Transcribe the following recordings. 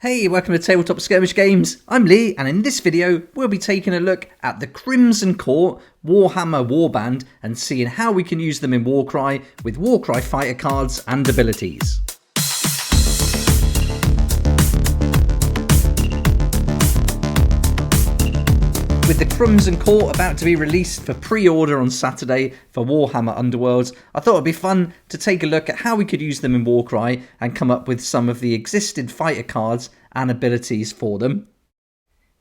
Hey, welcome to Tabletop Skirmish Games. I'm Lee, and in this video, we'll be taking a look at the Crimson Court Warhammer Warband and seeing how we can use them in Warcry with Warcry fighter cards and abilities. With the Crimson Court about to be released for pre-order on Saturday for Warhammer Underworlds, I thought it'd be fun to take a look at how we could use them in Warcry and come up with some of the existing fighter cards and abilities for them.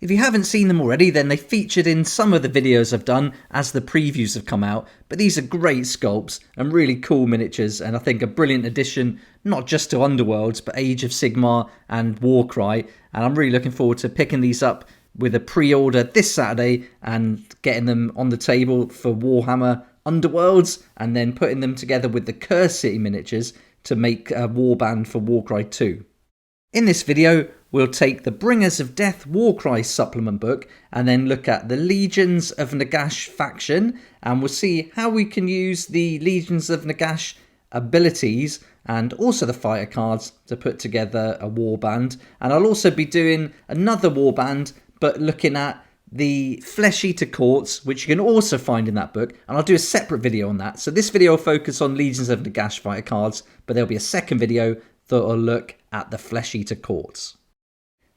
If you haven't seen them already, then they featured in some of the videos I've done as the previews have come out, but these are great sculpts and really cool miniatures, and I think a brilliant addition not just to Underworlds but Age of Sigmar and Warcry, and I'm really looking forward to picking these up with a pre-order this Saturday and getting them on the table for Warhammer Underworlds and then putting them together with the Curse City miniatures to make a warband for Warcry 2. In this video, we'll take the Bringers of Death Warcry supplement book and then look at the Legions of Nagash faction, and we'll see how we can use the Legions of Nagash abilities and also the fighter cards to put together a warband. And I'll also be doing another warband but looking at the Flesh Eater Courts, which you can also find in that book, and I'll do a separate video on that. So this video will focus on Legions of Nagash fighter cards, but there'll be a second video that will look at the Flesh Eater Courts.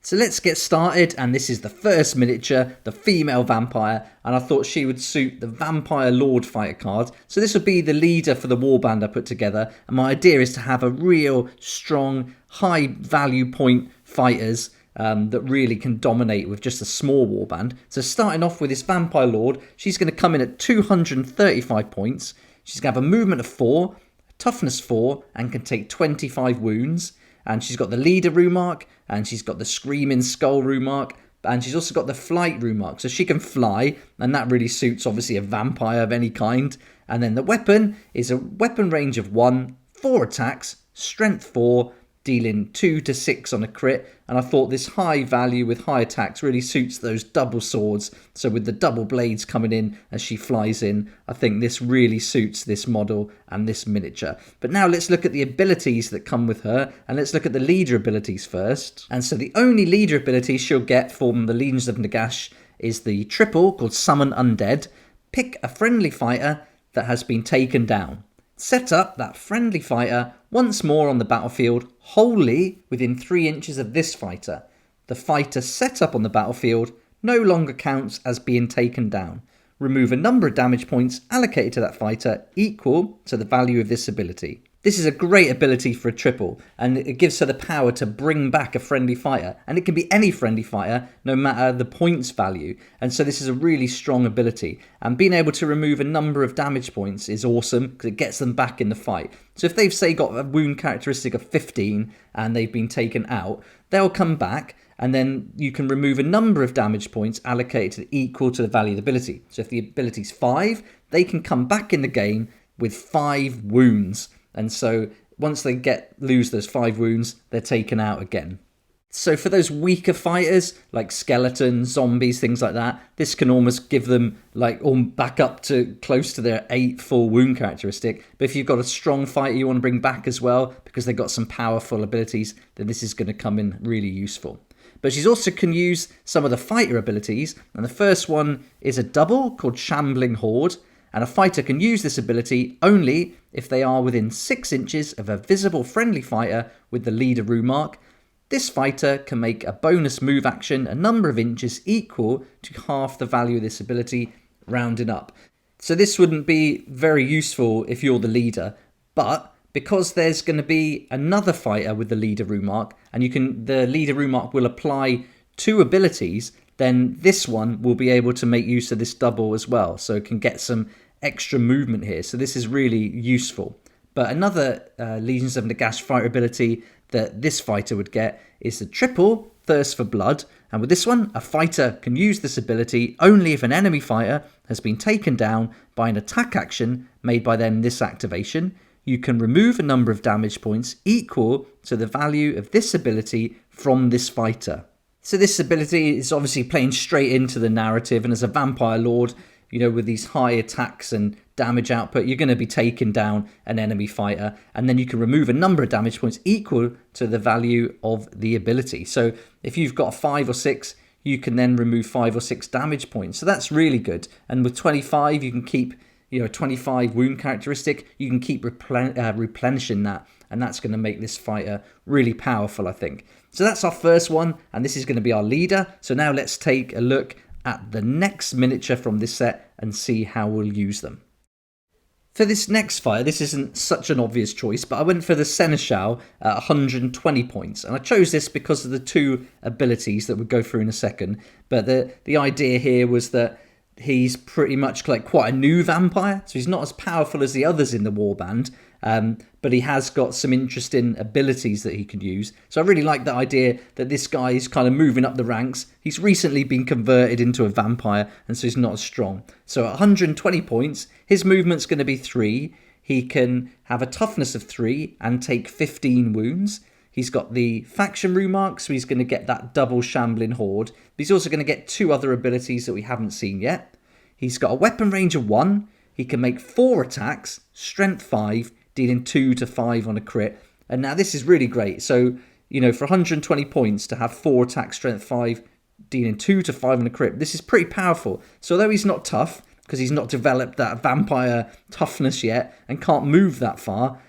So let's get started, and this is the first miniature, the female vampire, and I thought she would suit the Vampire Lord fighter card. So this would be the leader for the warband I put together, and my idea is to have a real strong, high value point fighters that really can dominate with just a small warband. So starting off with this Vampire Lord, she's going to come in at 235 points. She's going to have a movement of 4, toughness 4, and can take 25 wounds. And she's got the leader rune mark, and she's got the screaming skull rune mark, and she's also got the flight rune mark. So she can fly, and that really suits obviously a vampire of any kind. And then the weapon is a weapon range of 1, 4 attacks, strength 4, dealing 2 to 6 on a crit, and I thought this high value with high attacks really suits those double swords. So with the double blades coming in as she flies in, I think this really suits this model and this miniature. But now let's look at the abilities that come with her, and let's look at the leader abilities first. And so the only leader ability she'll get from the Legions of Nagash is the triple called Summon Undead. Pick a friendly fighter that has been taken down. Set up that friendly fighter once more on the battlefield, wholly within 3 inches of this fighter. The fighter set up on the battlefield no longer counts as being taken down. Remove a number of damage points allocated to that fighter equal to the value of this ability. This is a great ability for a triple, and it gives her the power to bring back a friendly fighter, and it can be any friendly fighter no matter the points value, and so this is a really strong ability, and being able to remove a number of damage points is awesome because it gets them back in the fight. So if they've say got a wound characteristic of 15 and they've been taken out, they'll come back, and then you can remove a number of damage points allocated equal to the value of the ability. So if the ability's 5, they can come back in the game with 5 wounds. And so once they lose those 5 wounds, they're taken out again. So for those weaker fighters, like skeletons, zombies, things like that, this can almost give them back up to close to their 8 full wound characteristic. But if you've got a strong fighter you want to bring back as well, because they've got some powerful abilities, then this is going to come in really useful. But she also can use some of the fighter abilities, and the first one is a double called Shambling Horde. And a fighter can use this ability only if they are within 6 inches of a visible friendly fighter with the leader rune mark. This fighter can make a bonus move action a number of inches equal to half the value of this ability, rounding up. So this wouldn't be very useful if you're the leader, but because there's going to be another fighter with the leader rune mark, and the leader rune mark will apply 2 abilities, then this one will be able to make use of this double as well, so it can get some extra movement here. So this is really useful. But another Legions of Nagash fighter ability that this fighter would get is the triple Thirst for Blood. And with this one, a fighter can use this ability only if an enemy fighter has been taken down by an attack action made by them this activation. You can remove a number of damage points equal to the value of this ability from this fighter. So this ability is obviously playing straight into the narrative, and as a Vampire Lord, with these high attacks and damage output, you're going to be taking down an enemy fighter, and then you can remove a number of damage points equal to the value of the ability. So if you've got a 5 or 6, you can then remove 5 or 6 damage points. So that's really good. And with 25, you can keep, 25 wound characteristic, you can keep replenishing that, and that's going to make this fighter really powerful, I think. So that's our first one, and this is going to be our leader. So now let's take a look at the next miniature from this set and see how we'll use them. For this next fighter, this isn't such an obvious choice, but I went for the Seneschal at 120 points. And I chose this because of the 2 abilities that we'll go through in a second. But the idea here was that he's pretty much like quite a new vampire. So he's not as powerful as the others in the Warband, but he has got some interesting abilities that he can use. So I really like the idea that this guy is kind of moving up the ranks. He's recently been converted into a vampire, and so he's not as strong. So at 120 points, his movement's going to be 3. He can have a toughness of 3 and take 15 wounds. He's got the faction rune mark, so he's going to get that double shambling horde. But he's also going to get 2 other abilities that we haven't seen yet. He's got a weapon range of 1. He can make 4 attacks, strength 5, dealing 2 to 5 on a crit. And now this is really great. So, for 120 points to have 4 attacks, strength 5, dealing 2 to 5 on a crit, this is pretty powerful. So although he's not tough, because he's not developed that vampire toughness yet and can't move that far,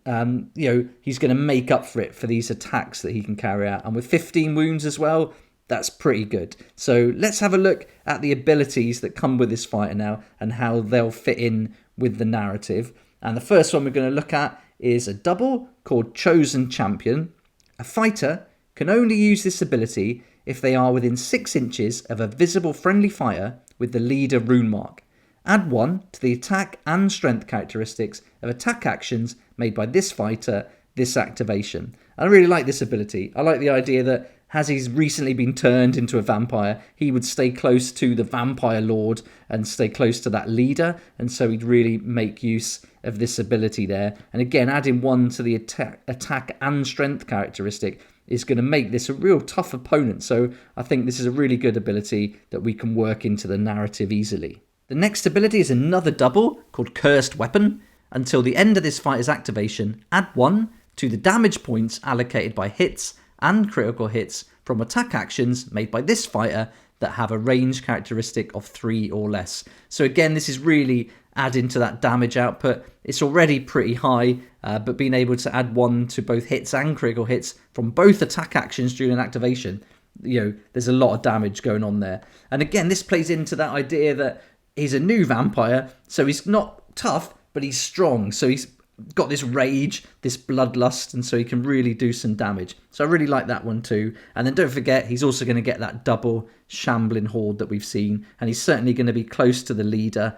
he's going to make up for it for these attacks that he can carry out. And with 15 wounds as well, that's pretty good. So let's have a look at the abilities that come with this fighter now and how they'll fit in with the narrative. And the first one we're going to look at is a double called Chosen Champion. A fighter can only use this ability if they are within 6 inches of a visible friendly fighter with the leader rune mark. Add 1 to the attack and strength characteristics of attack actions made by this fighter, this activation. I really like this ability. I like the idea that as he's recently been turned into a vampire, he would stay close to the vampire lord and stay close to that leader, and so he'd really make use of this ability there. And again, adding 1 to the attack and strength characteristic is going to make this a real tough opponent, so I think this is a really good ability that we can work into the narrative easily. The next ability is another double called Cursed Weapon. Until the end of this fighter's activation, add 1 to the damage points allocated by hits and critical hits from attack actions made by this fighter that have a range characteristic of 3 or less. So again, this is really adding to that damage output. It's already pretty high, but being able to add 1 to both hits and critical hits from both attack actions during activation, there's a lot of damage going on there. And again, this plays into that idea that he's a new vampire, so he's not tough, but he's strong. So he's got this rage, this bloodlust, and so he can really do some damage. So I really like that one too. And then don't forget, he's also going to get that double shambling horde that we've seen, and he's certainly going to be close to the leader,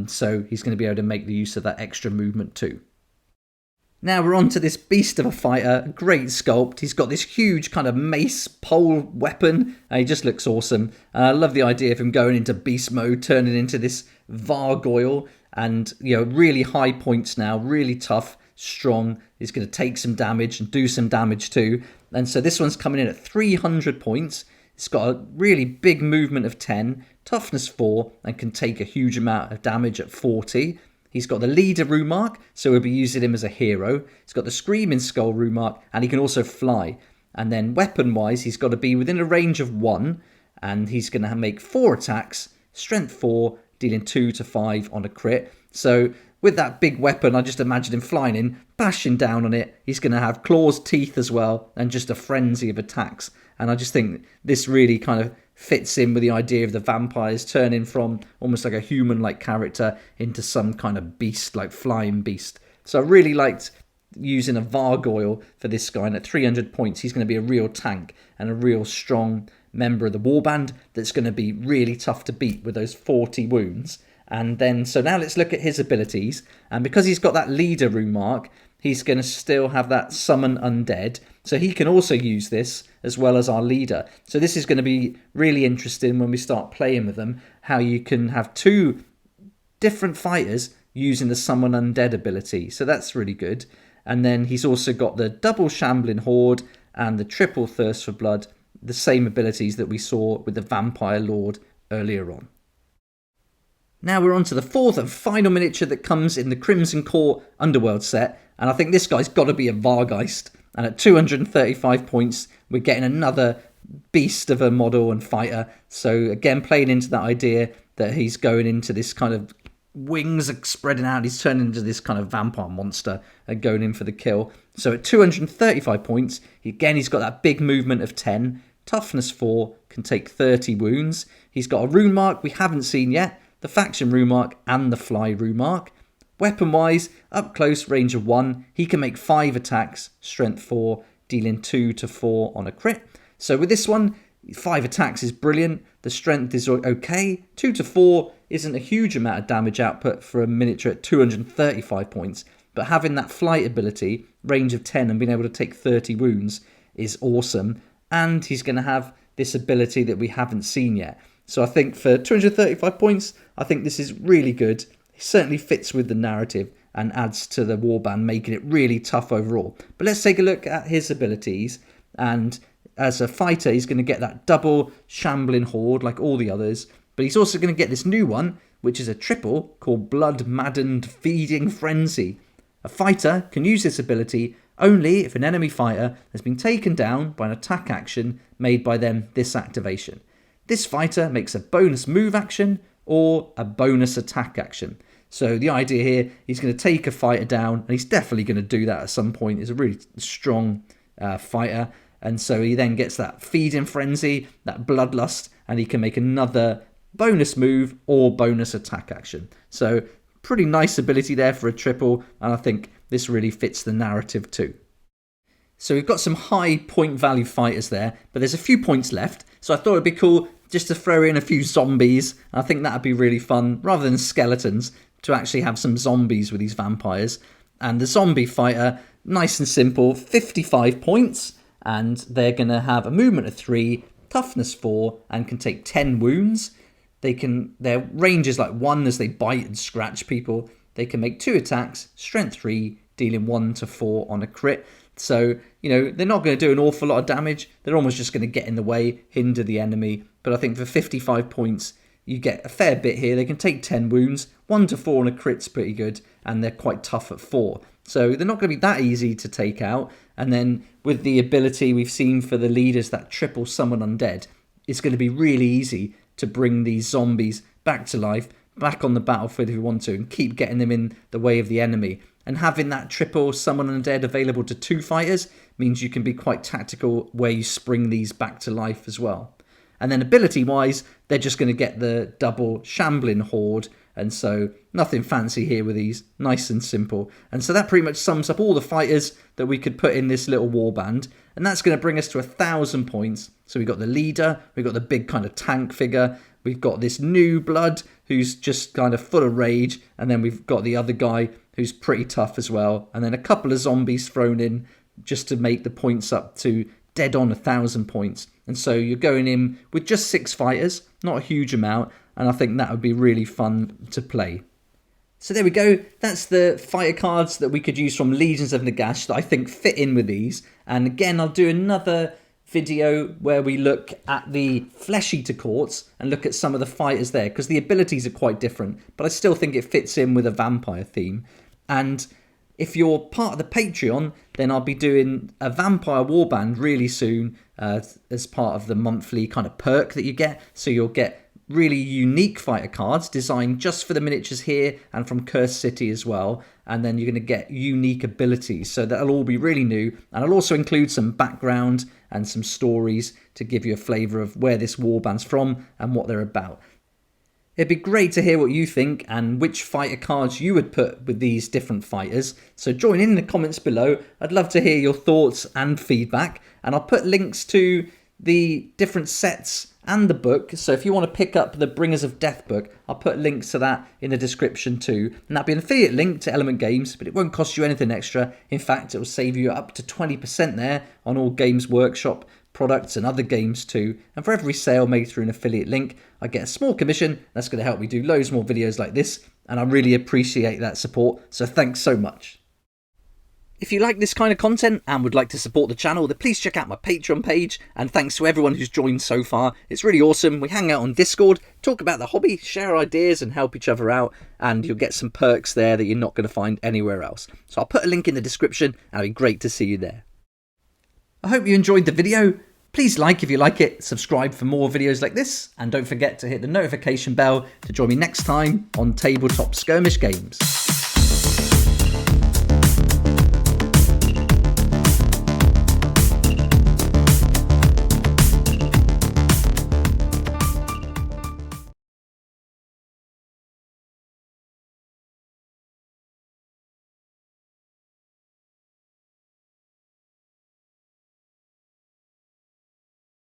so he's going to be able to make the use of that extra movement too. Now we're on to this beast of a fighter, great sculpt. He's got this huge kind of mace pole weapon, and he just looks awesome. And I love the idea of him going into beast mode, turning into this Vargeist, and really high points now, really tough, strong. He's going to take some damage and do some damage too. And so this one's coming in at 300 points. It's got a really big movement of 10, toughness 4, and can take a huge amount of damage at 40. He's got the leader rune mark, so we'll be using him as a hero. He's got the screaming skull rune mark, and he can also fly. And then weapon-wise, he's got to be within a range of 1, and he's going to make 4 attacks, strength 4, dealing 2 to 5 on a crit. So with that big weapon, I just imagine him flying in, bashing down on it. He's going to have claws, teeth as well, and just a frenzy of attacks. And I just think this really kind of fits in with the idea of the vampires turning from almost like a human-like character into some kind of beast, like flying beast. So I really liked using a Vargeist for this guy, and at 300 points, he's going to be a real tank and a real strong member of the Warband that's going to be really tough to beat with those 40 wounds. And then, so now let's look at his abilities. And because he's got that leader rune mark, he's going to still have that summon undead. So he can also use this as well as our leader. So this is going to be really interesting when we start playing with them, how you can have 2 different fighters using the summon undead ability. So that's really good. And then he's also got the double shambling horde and the triple thirst for blood, the same abilities that we saw with the vampire lord earlier on. Now we're on to the fourth and final miniature that comes in the Crimson Court Underworld set, and I think this guy's got to be a Vargeist. And at 235 points, we're getting another beast of a model and fighter. So again, playing into that idea that he's going into this kind of wings are spreading out, he's turning into this kind of vampire monster and going in for the kill. So at 235 points, he's got that big movement of 10, toughness 4, can take 30 wounds. He's got a rune mark we haven't seen yet, the faction rune mark and the fly rune mark. Weapon wise, up close, range of 1, he can make 5 attacks, strength 4, dealing 2 to 4 on a crit. So with this one, 5 attacks is brilliant, the strength is okay, 2 to 4 isn't a huge amount of damage output for a miniature at 235 points, but having that flight ability, range of 10 and being able to take 30 wounds is awesome, and he's going to have this ability that we haven't seen yet. So I think for 235 points, I think this is really good. He certainly fits with the narrative and adds to the warband, making it really tough overall. But let's take a look at his abilities, and as a fighter, he's going to get that double shambling horde like all the others, but he's also going to get this new one, which is a triple called Blood Maddened Feeding Frenzy. A fighter can use this ability only if an enemy fighter has been taken down by an attack action made by them this activation. This fighter makes a bonus move action or a bonus attack action. So the idea here, he's going to take a fighter down, and he's definitely going to do that at some point. He's a really strong fighter, and so he then gets that feeding frenzy, that bloodlust, and he can make another bonus move or bonus attack action. So pretty nice ability there for a triple, and I think this really fits the narrative too. So we've got some high point value fighters there, but there's a few points left, so I thought it'd be cool just to throw in a few zombies. I think that'd be really fun, rather than skeletons, to actually have some zombies with these vampires. And the zombie fighter, nice and simple, 55 points, and they're going to have a movement of 3, toughness 4, and can take 10 wounds. Their range is like 1 as they bite and scratch people. They can make 2 attacks, strength 3, dealing 1 to 4 on a crit. So, they're not going to do an awful lot of damage. They're almost just going to get in the way, hinder the enemy. But I think for 55 points, you get a fair bit here. They can take 10 wounds, 1 to 4 on a crit's pretty good, and they're quite tough at 4. So they're not going to be that easy to take out. And then with the ability we've seen for the leaders, that triple summon undead, it's going to be really easy to bring these zombies back to life, back on the battlefield if you want to, and keep getting them in the way of the enemy. And having that triple summon undead available to 2 fighters means you can be quite tactical where you spring these back to life as well. And then ability-wise, they're just going to get the double shambling horde, and so nothing fancy here with these, nice and simple. And so that pretty much sums up all the fighters that we could put in this little warband, and that's going to bring us to 1,000 points. So we've got the leader, we've got the big kind of tank figure, we've got this new blood who's just kind of full of rage, and then we've got the other guy who's pretty tough as well, and then a couple of zombies thrown in just to make the points up to dead on 1,000 points. And so you're going in with just 6 fighters, not a huge amount, and I think that would be really fun to play. So there we go, that's the fighter cards that we could use from Legions of Nagash that I think fit in with these. And again, I'll do another video where we look at the Flesh Eater courts and look at some of the fighters there, because the abilities are quite different, but I still think it fits in with a vampire theme. And if you're part of the Patreon, then I'll be doing a vampire warband really soon as part of the monthly kind of perk that you get. So you'll get really unique fighter cards designed just for the miniatures here and from Cursed City as well. And then you're going to get unique abilities. So that'll all be really new. And I'll also include some background and some stories to give you a flavour of where this warband's from and what they're about. It'd be great to hear what you think and which fighter cards you would put with these different fighters. So join in the comments below. I'd love to hear your thoughts and feedback. And I'll put links to the different sets and the book. So if you want to pick up the Bringers of Death book, I'll put links to that in the description too. And that'll be an affiliate link to Element Games, but it won't cost you anything extra. In fact, it will save you up to 20% there on all Games Workshop products and other games too. And for every sale made through an affiliate link, I get a small commission. That's going to help me do loads more videos like this, and I really appreciate that support, so thanks so much. If you like this kind of content and would like to support the channel, then please check out my Patreon page, and thanks to everyone who's joined so far. It's really awesome. We hang out on Discord, talk about the hobby, share ideas and help each other out, and you'll get some perks there that you're not going to find anywhere else. So I'll put a link in the description, and it'll be great to see you there. I hope you enjoyed the video. Please like if you like it, subscribe for more videos like this, and don't forget to hit the notification bell to join me next time on Tabletop Skirmish Games.